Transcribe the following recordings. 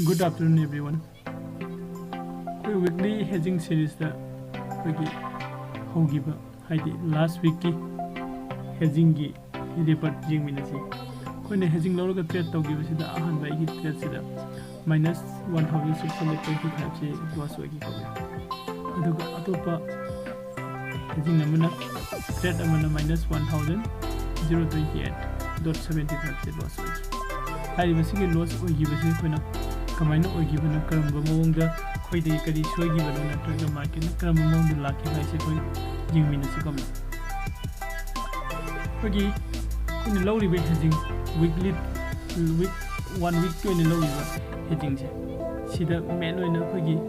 Good afternoon, everyone. We weekly hedging series the last week hedging ki report jing minasi. When hedging lower trade to give us the ahan by trade sida minus 1,625 was wiki. Atopa hedging namana trade amana minus 1,028.75 was wiki. I was a loss or give us a Kamino or given a curve among the quite a carry show given a trade market, come among the lucky bicycle, Jim Minnesicum. Okay, in the low rate hedging, weekly, 1 week to in the low river hedging. See the man in a quiggy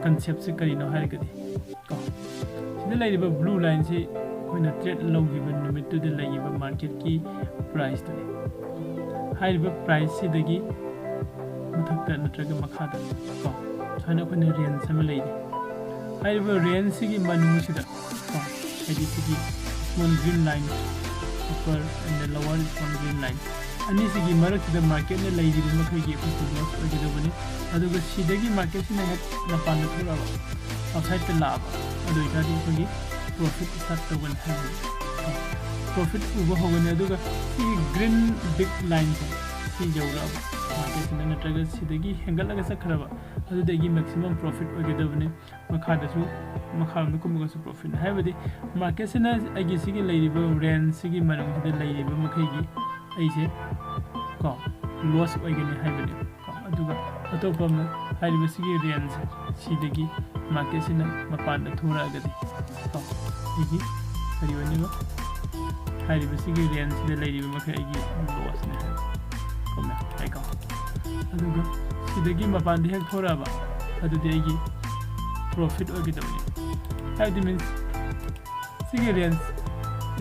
concepts a carino haricati. The lady of blue line say when a trade low given limit to the lady of market key price today. High river price see the key. Mathakta natraga makhada ko thana khone rian sama leide haiba rian sigi manung sida ko edi sigi one green line upper and the lower one green line ani sigi marak the market ne leide ma khagi loss ogida bani aduga sidagi market sina hat na pan thura outside the lab adu itadi khagi profit start to one have profit uba hogane aduga sigi green big line si jawra market in the trigger sidagi hangal like a sakrava other the maximum profit or get over Makadasu Makamukumus profit. However, the market in a gisigi lady ran sigi manum to the lady Makagi Asia call loss again heavily. Atopam highly sigi rians sidagi market in a Mapanda Tura Gadi. Highly sigi rians the lady Makagi loss. Aduga sidagi mapandi hek thoraba adudegi profit ogidawni that means sigarians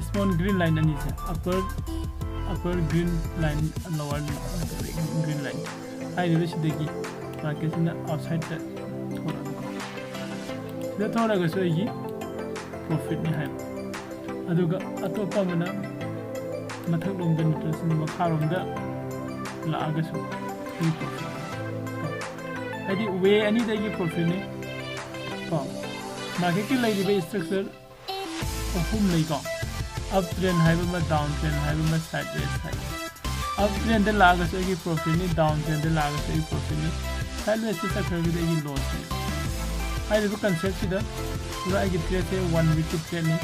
small green line anisa upper green line and lower green line I wish sidagi market in outside the thoraga so igi profit ni hai aduga atopa mana mathak lomda nutrasin makharomda laagasu I did way any day you profit. Market like structure of whom they go uptrend, have downtrend, have sideways. Uptrend the lagas a profit, downtrend the lagas a profit, sideways is a curve that you lost. I have a concept that I get 1 week to training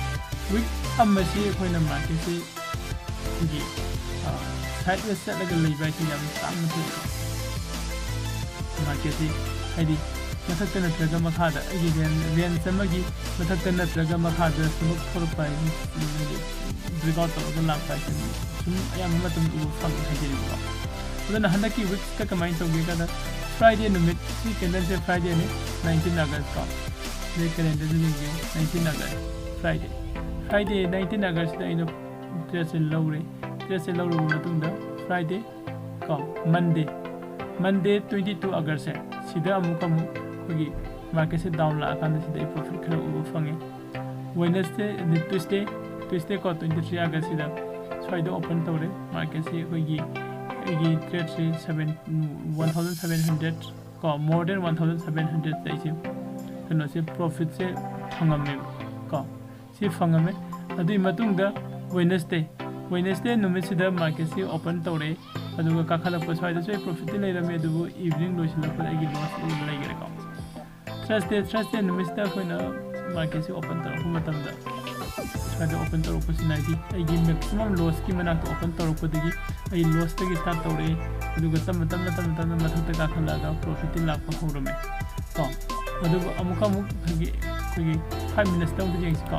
with a machine when a market say sideways set like a labor market ID Mathakana Traga Makada again Rian Samagi Mathakana Traga Makada smoke for price Brigoto of the lamp price I am Matam from Hedging. Then a Hanaki weeks take a mind of Gigada Friday in the mid weekend then say Friday 19 August call. They can end the 19 August Friday 19 August the end of just a low Matunda Friday call Monday 22 August sida amukamu kogi market se down la kan sida profit khara ubu fange Wednesday the Tuesday ko 23 August sida soida open tore market se kogi trade 1700 ko more than 1700 taise kano se profit se phangame ko si phangame adu matungda Wednesday numit sida market se open tore aduga kakhalakpa swaida so profit leirame adubu evening loisilakpa agi loss leigere ko Thursday numista koina market se open taro matamda swaida open taro ko sinai agi maximum loss ki mana to open taro ko digi ai loss tagi start tore aduga tam mathakta kakhalaga profit lakpa horome ko adubu amukamu agi 5 minutes tong jeng ko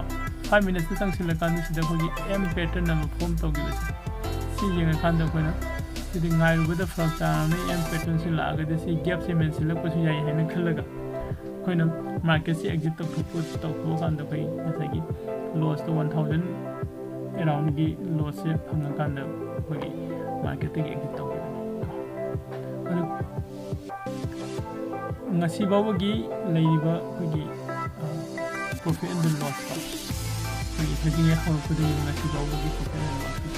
5 minutes tang silakan sida kogi m pattern na form to gibase si yenga khanda koina the guy with the front and pattern si laga the si gap se men sila ko yai haina khalaga koina market si exit to put to ko kan da pai asagi loss to 1000 around gi loss se phanga kan da pai market ki exit to ngasi bawa gi leiba gi profit and loss ko gi hedging ya hor ko di ngasi bawa gi profit and loss ki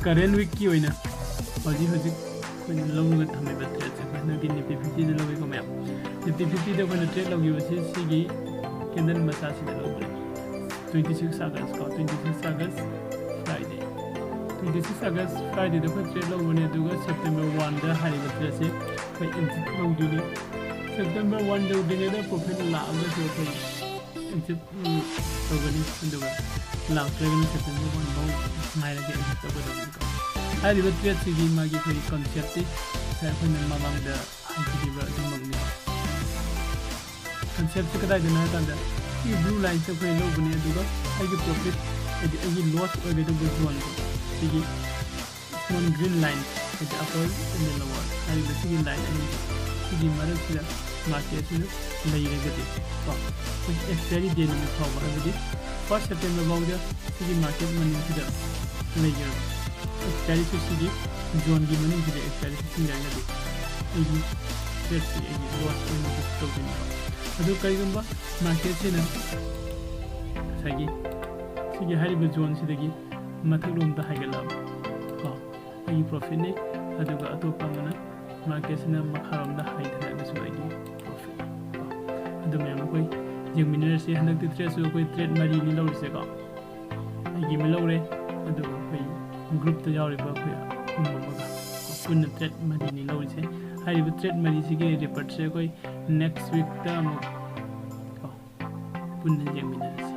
current week की होइना हजी हजी कोई लौंग थमे बत्रे से कोई नदी Nifty 50 दे लोगे को मैप निफ्टी 50 दे कोई ट्रेड लोगी बस सीगी कैंडल मसाज दे लोगे 26 अगस्त को 26 अगस्त फ्राइडे 26 अगस्त फ्राइडे दे कोई ट्रेड लोग बने दुगा सितंबर 1 दे हाई बत्रे से कोई इंसिट लोग दुनी सितंबर 1 दे दिन दे प्रॉफिट लाभ दे कोई इंसिट लोगनी दुगा लाभ ट्रेड सितंबर 1 बहु मायने के इंसिट लोग दुगा hari ba trade sigi magi khoi concept ti sai khoi na mamang da higi ba dumang ni concept ka dai na ta da ki blue line se khoi lo bune duga ai profit ai loss oi be du zone sigi one green line at the upper and the lower hari ba sigi line ani sigi mara sila market ni lai re ga ti so it's very dynamic power abi first September ba ga sigi market mani sida lai ga expiry sigi zone gi mani sida expiry sigi ga ga ti ai trade sigi ai loss oi na to ni adu kai gamba market se na sagi sigi hari ba zone sida gi mathak rom da haiga la ha ai profit ne adu ga atopa mana market se na makharom da hai da ga su ai profit adu me am koi jing miner se hanak ti trade su koi trade mari ni lo se ka ai gi me lo re adu koi group ta yaw re ba koi umma ba kun trade mari ni lo se hai ba trade mari se ge report se koi next week ta mo kun jing miner